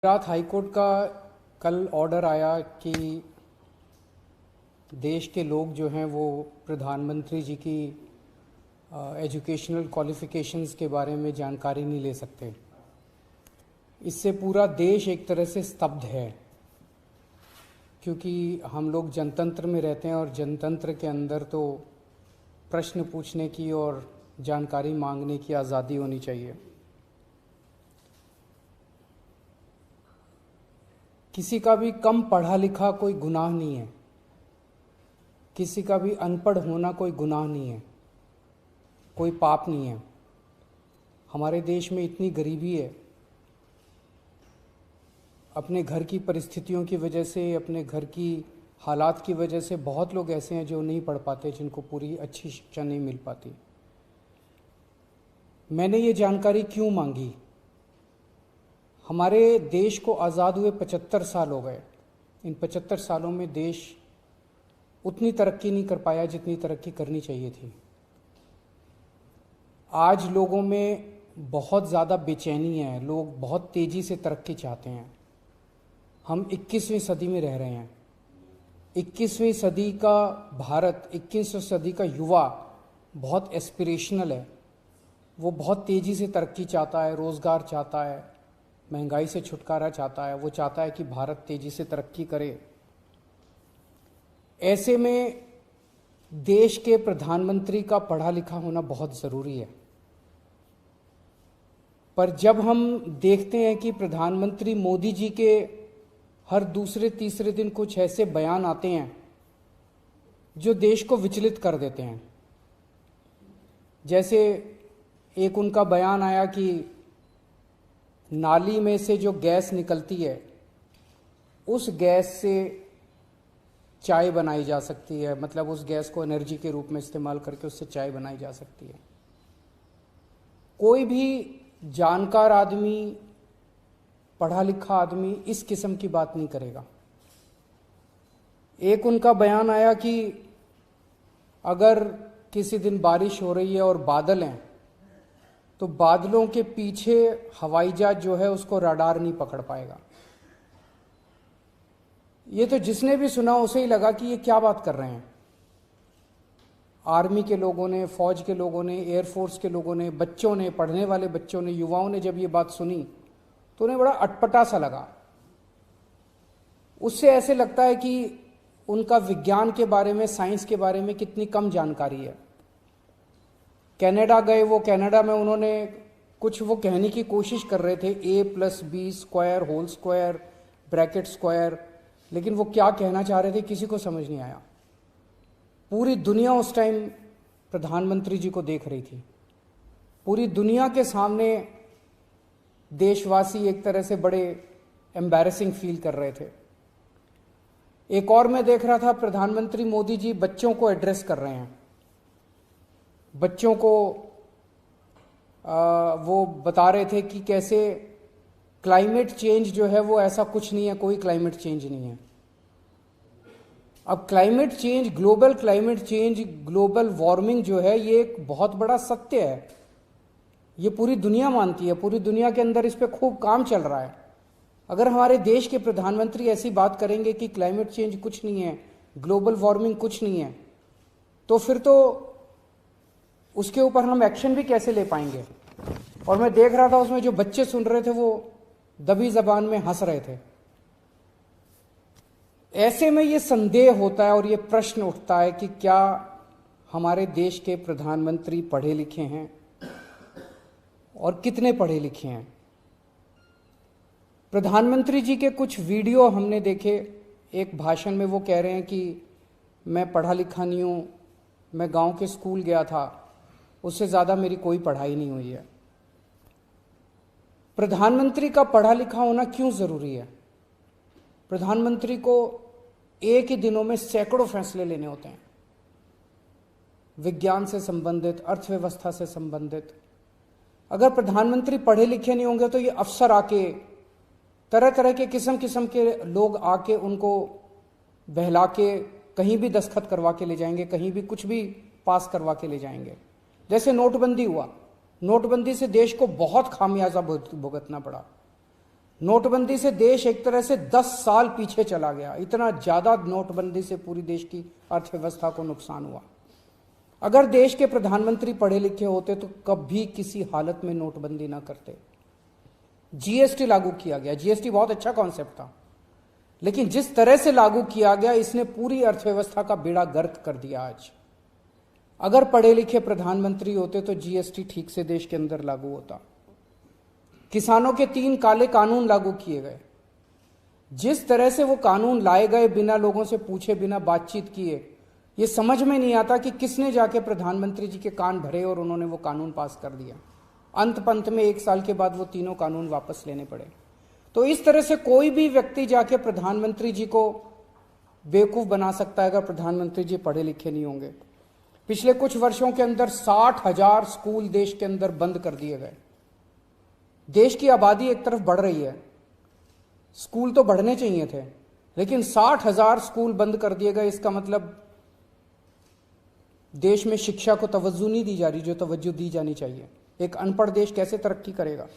Gujarat high court का कल order आया कि देश के लोग जो हैं वो प्रधानमंत्री जी की एजुकेशनल क्वालिफ़िकेशंस के बारे में जानकारी नहीं ले सकते। इससे पूरा देश एक तरह से स्तब्ध है, क्योंकि हम लोग जनतंत्र में रहते हैं और जनतंत्र के अंदर तो प्रश्न पूछने की और जानकारी मांगने की आज़ादी होनी चाहिए। किसी का भी कम पढ़ा लिखा कोई गुनाह नहीं है, किसी का भी अनपढ़ होना कोई गुनाह नहीं है, कोई पाप नहीं है। हमारे देश में इतनी गरीबी है, अपने घर की परिस्थितियों की वजह से, अपने घर की हालात की वजह से बहुत लोग ऐसे हैं जो नहीं पढ़ पाते, जिनको पूरी अच्छी शिक्षा नहीं मिल पाती। मैंने ये जानकारी क्यों मांगी? हमारे देश को आज़ाद हुए 75 साल हो गए। इन 75 सालों में देश उतनी तरक्की नहीं कर पाया जितनी तरक्की करनी चाहिए थी। आज लोगों में बहुत ज़्यादा बेचैनी है, लोग बहुत तेज़ी से तरक्की चाहते हैं। हम 21वीं सदी में रह रहे हैं। 21वीं सदी का भारत, 21वीं सदी का युवा बहुत एस्पिरेशनल है। वो बहुत तेज़ी से तरक्की चाहता है, रोज़गार चाहता है, महंगाई से छुटकारा चाहता है। वो चाहता है कि भारत तेज़ी से तरक्की करे। ऐसे में देश के प्रधानमंत्री का पढ़ा लिखा होना बहुत ज़रूरी है। पर जब हम देखते हैं कि प्रधानमंत्री मोदी जी के हर दूसरे तीसरे दिन कुछ ऐसे बयान आते हैं जो देश को विचलित कर देते हैं। जैसे एक उनका बयान आया कि नाली में से जो गैस निकलती है, उस गैस से चाय बनाई जा सकती है, मतलब उस गैस को एनर्जी के रूप में इस्तेमाल करके उससे चाय बनाई जा सकती है। कोई भी जानकार आदमी, पढ़ा लिखा आदमी इस किस्म की बात नहीं करेगा। एक उनका बयान आया कि अगर किसी दिन बारिश हो रही है और बादल हैं, तो बादलों के पीछे हवाई जहाज जो है उसको रडार नहीं पकड़ पाएगा। ये तो जिसने भी सुना उसे ही लगा कि ये क्या बात कर रहे हैं। आर्मी के लोगों ने, फौज के लोगों ने, एयरफोर्स के लोगों ने, बच्चों ने, पढ़ने वाले बच्चों ने, युवाओं ने जब ये बात सुनी तो उन्हें बड़ा अटपटा सा लगा। उससे ऐसे लगता है कि उनका विज्ञान के बारे में, साइंस के बारे में कितनी कम जानकारी है। कनाडा गए, वो कनाडा में उन्होंने कुछ वो कहने की कोशिश कर रहे थे, a+b² whole square bracket square, लेकिन वो क्या कहना चाह रहे थे किसी को समझ नहीं आया। पूरी दुनिया उस टाइम प्रधानमंत्री जी को देख रही थी। पूरी दुनिया के सामने देशवासी एक तरह से बड़े एम्बैरेसिंग फील कर रहे थे। एक और मैं देख रहा था, प्रधानमंत्री मोदी जी बच्चों को एड्रेस कर रहे हैं। बच्चों को वो बता रहे थे कि कैसे क्लाइमेट चेंज जो है वो ऐसा कुछ नहीं है, कोई क्लाइमेट चेंज नहीं है। अब climate change, global climate change, global warming जो है, ये एक बहुत बड़ा सत्य है। ये पूरी दुनिया मानती है, पूरी दुनिया के अंदर इस पे खूब काम चल रहा है। अगर हमारे देश के प्रधानमंत्री ऐसी बात करेंगे कि क्लाइमेट चेंज कुछ नहीं है, ग्लोबल वार्मिंग कुछ नहीं है, तो फिर तो उसके ऊपर हम एक्शन भी कैसे ले पाएंगे। और मैं देख रहा था उसमें जो बच्चे सुन रहे थे वो दबी जबान में हंस रहे थे। ऐसे में ये संदेह होता है और ये प्रश्न उठता है कि क्या हमारे देश के प्रधानमंत्री पढ़े लिखे हैं और कितने पढ़े लिखे हैं। प्रधानमंत्री जी के कुछ वीडियो हमने देखे। एक भाषण में वो कह रहे हैं कि मैं पढ़ा लिखा नहीं हूं, मैं गांव के स्कूल गया था, उससे ज़्यादा मेरी कोई पढ़ाई नहीं हुई है। प्रधानमंत्री का पढ़ा लिखा होना क्यों ज़रूरी है? प्रधानमंत्री को एक ही दिनों में सैकड़ों फैसले लेने होते हैं, विज्ञान से संबंधित, अर्थव्यवस्था से संबंधित। अगर प्रधानमंत्री पढ़े लिखे नहीं होंगे तो ये अफसर आके, तरह तरह के किस्म के लोग आके उनको बहला के कहीं भी दस्तखत करवा के ले जाएंगे, कहीं भी कुछ भी पास करवा के ले जाएंगे। जैसे नोटबंदी हुआ, नोटबंदी से देश को बहुत खामियाजा भुगतना पड़ा। नोटबंदी से देश एक तरह से 10 साल पीछे चला गया। इतना ज्यादा नोटबंदी से पूरी देश की अर्थव्यवस्था को नुकसान हुआ। अगर देश के प्रधानमंत्री पढ़े लिखे होते तो कभी किसी हालत में नोटबंदी ना करते। जीएसटी लागू किया गया, जीएसटी बहुत अच्छा कॉन्सेप्ट था, लेकिन जिस तरह से लागू किया गया इसने पूरी अर्थव्यवस्था का बेड़ा गर्क कर दिया। आज अगर पढ़े लिखे प्रधानमंत्री होते तो जीएसटी ठीक से देश के अंदर लागू होता। किसानों के 3 काले कानून लागू किए गए। जिस तरह से वो कानून लाए गए बिना लोगों से पूछे, बिना बातचीत किए, ये समझ में नहीं आता कि किसने जाके प्रधानमंत्री जी के कान भरे और उन्होंने वो कानून पास कर दिया। अंत पंत में 1 साल के बाद वो तीनों कानून वापस लेने पड़े। तो इस तरह से कोई भी व्यक्ति जाके प्रधानमंत्री जी को बेवकूफ बना सकता है अगर प्रधानमंत्री जी पढ़े लिखे नहीं होंगे। पिछले कुछ वर्षों के अंदर 60,000 स्कूल देश के अंदर बंद कर दिए गए। देश की आबादी एक तरफ बढ़ रही है, स्कूल तो बढ़ने चाहिए थे, लेकिन 60,000 स्कूल बंद कर दिए गए। इसका मतलब देश में शिक्षा को तवज्जो नहीं दी जा रही जो तवज्जो दी जानी चाहिए। एक अनपढ़ देश कैसे तरक्की करेगा।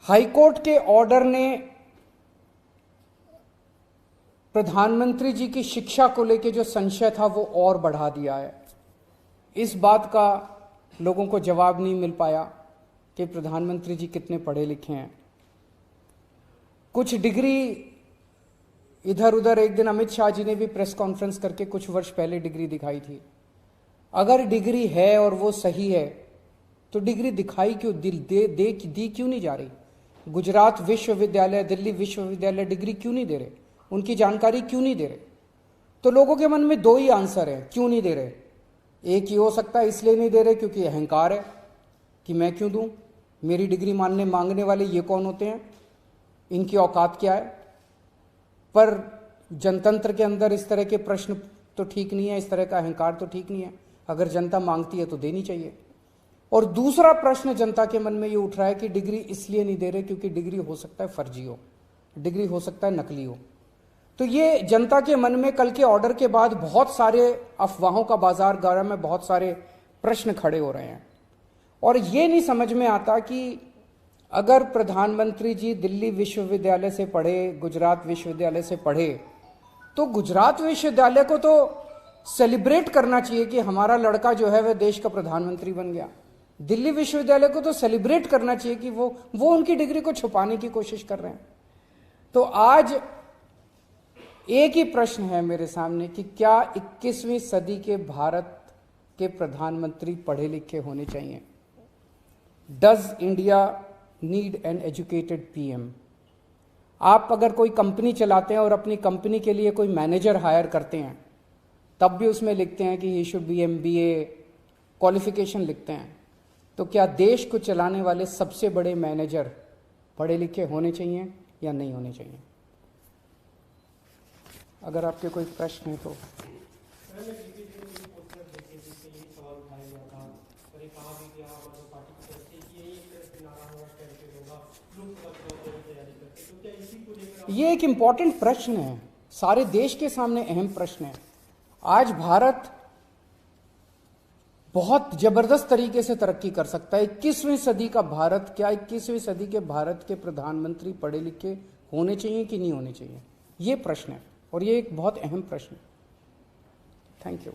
हाईकोर्ट के ऑर्डर ने प्रधानमंत्री जी की शिक्षा को लेकर जो संशय था वो और बढ़ा दिया है। इस बात का लोगों को जवाब नहीं मिल पाया कि प्रधानमंत्री जी कितने पढ़े लिखे हैं। कुछ डिग्री इधर उधर, एक दिन अमित शाह जी ने भी प्रेस कॉन्फ्रेंस करके कुछ वर्ष पहले डिग्री दिखाई थी। अगर डिग्री है और वो सही है तो डिग्री दिखाई क्यों, दी क्यों नहीं जा रही। गुजरात विश्वविद्यालय, दिल्ली विश्वविद्यालय डिग्री क्यों नहीं दे रहे, उनकी जानकारी क्यों नहीं दे रहे। तो लोगों के मन में 2 ही आंसर है क्यों नहीं दे रहे। एक ही हो सकता है इसलिए नहीं दे रहे क्योंकि अहंकार है कि मैं क्यों दूं, मेरी डिग्री मांगने वाले ये कौन होते हैं, इनकी औकात क्या है। पर जनतंत्र के अंदर इस तरह के प्रश्न तो ठीक नहीं है, इस तरह का अहंकार तो ठीक नहीं है। अगर जनता मांगती है तो देनी चाहिए। और दूसरा प्रश्न जनता के मन में ये उठ रहा है कि डिग्री इसलिए नहीं दे रहे क्योंकि डिग्री हो सकता है फर्जी हो, डिग्री हो सकता है नकली हो। तो ये जनता के मन में कल के ऑर्डर के बाद बहुत सारे अफवाहों का बाजार गर्म है, बहुत सारे प्रश्न खड़े हो रहे हैं। और ये नहीं समझ में आता कि अगर प्रधानमंत्री जी दिल्ली विश्वविद्यालय से पढ़े, गुजरात विश्वविद्यालय से पढ़े, तो गुजरात विश्वविद्यालय को तो सेलिब्रेट करना चाहिए कि हमारा लड़का जो है वह देश का प्रधानमंत्री बन गया। दिल्ली विश्वविद्यालय को तो सेलिब्रेट करना चाहिए कि वो उनकी डिग्री को छुपाने की कोशिश कर रहे हैं। तो आज एक ही प्रश्न है मेरे सामने कि क्या 21वीं सदी के भारत के प्रधानमंत्री पढ़े लिखे होने चाहिए। Does India need an educated PM. आप अगर कोई कंपनी चलाते हैं और अपनी कंपनी के लिए कोई मैनेजर हायर करते हैं तब भी उसमें लिखते हैं कि he should be MBA qualification लिखते हैं। तो क्या देश को चलाने वाले सबसे बड़े मैनेजर पढ़े लिखे होने चाहिए या नहीं होने चाहिए। अगर आपके कोई प्रश्न है तो। ये एक इंपॉर्टेंट प्रश्न है, सारे देश के सामने अहम प्रश्न है। आज भारत बहुत जबरदस्त तरीके से तरक्की कर सकता है। 21वीं सदी का भारत, क्या 21वीं सदी के भारत के प्रधानमंत्री पढ़े लिखे होने चाहिए कि नहीं होने चाहिए, ये प्रश्न है और ये एक बहुत अहम प्रश्न है। Thank you.